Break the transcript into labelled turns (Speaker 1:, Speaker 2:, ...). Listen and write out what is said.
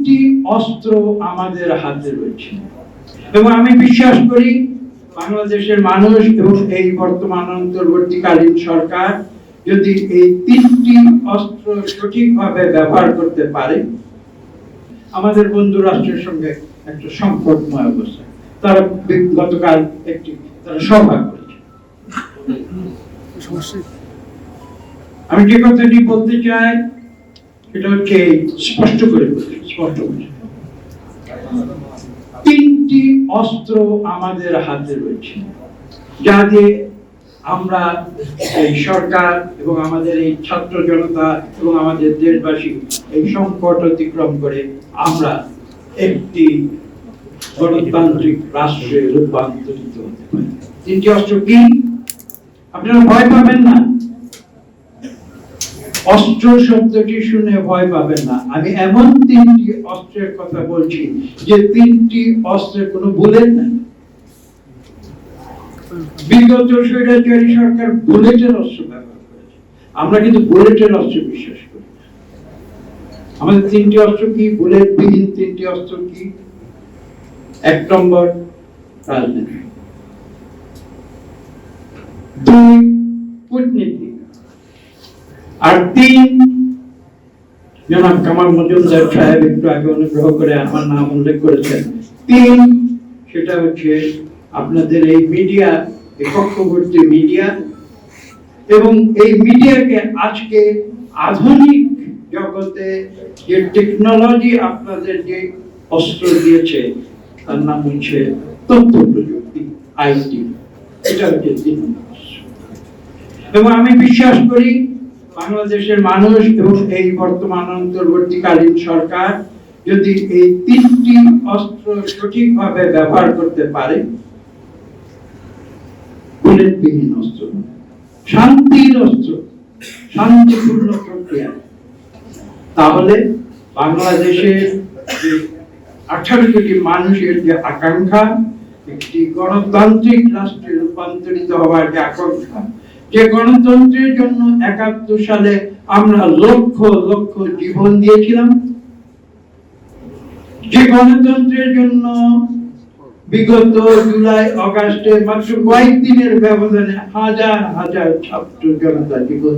Speaker 1: তিনটি অস্ত্র আমাদের হাতে রয়েছে এবং আমি বিশ্বাস করি বাংলাদেশের মানুষ এবং এই বর্তমান অন্তর্বর্তীকালীন সরকার যদি এই তিনটি অস্ত্র সঠিকভাবে ব্যবহার করতে পারে, আমাদের বন্ধু রাষ্ট্রের সঙ্গে একটা সংকটময় অবস্থা। তারা গতকাল একটি সভা করেছে। আমি যে কথাটি বলতে চাই সেটা হচ্ছে স্পষ্ট করে তিনটি অস্ত্র আমাদের হাতে রয়েছে, যা দিয়ে আমরা এই সরকার এবং আমাদের এই ছাত্র জনতা এবং আমাদের দেশবাসী এই সংকট অতিক্রম করে আমরা একটি গণতান্ত্রিক রাষ্ট্রে রূপান্তরিত হতে পারি। তিনটি অস্ত্র কি? আপনারা ভয় পাবেন না, অস্ত্র শব্দটি শুনে ভয় পাবেন না। আমি এমন তিনটি অস্ত্রের কথা বলছি যে তিনটি অস্ত্রের কোনো বুলেট নাই। বিগত স্বৈরাচারী সরকার বুলেটের অস্ত্র ব্যবহার করেছে, আমরা কিন্তু বুলেটের অস্ত্র বিশ্বাস করি। আমাদের তিনটি অস্ত্র কি? বুলেট বিহীন তিনটি অস্ত্র কি? এক নম্বর রাজনীতি, দুই কূটনীতি, আর তিন জনাব কামাল মজুমদার সাহেব একটু আগে অনুগ্রহ করে আমার নাম উল্লেখ করেছেন। তিন, সেটা হচ্ছে আপনাদের এই মিডিয়া, এই পক্ষবর্তী মিডিয়া, এবং এই মিডিয়াকে আজকে আধুনিক জগতে যে টেকনোলজি আপনাদের যে অস্ত্র দিয়েছে তার নাম হচ্ছে তথ্য প্রযুক্তি, আইটি। এটা হচ্ছে তিন। এবং আমি বিশ্বাস করি বাংলাদেশের মানুষ এবং এই বর্তমান অন্তর্বর্তীকালীন সরকার যদি এই তিনটি অস্ত্র সঠিকভাবে ব্যবহার করতে পারে, বুলেটবিহীন অস্ত্র, শান্তির অস্ত্র, শান্তিপূর্ণ প্রক্রিয়া, তাহলে বাংলাদেশের 18 কোটি মানুষের যে আকাঙ্ক্ষা, একটি গণতান্ত্রিক রাষ্ট্রে রূপান্তরিত হওয়ার যে আকাঙ্ক্ষা, যে গণতন্ত্রের জন্য 71 সালে আমরা লক্ষ লক্ষ জীবন দিয়েছিলাম, যে গণতন্ত্রের জন্য বিগত জুলাই আগস্টে মাত্র কয়েকদিনের ব্যবধানে হাজার হাজার ছাত্র জনতা জীবন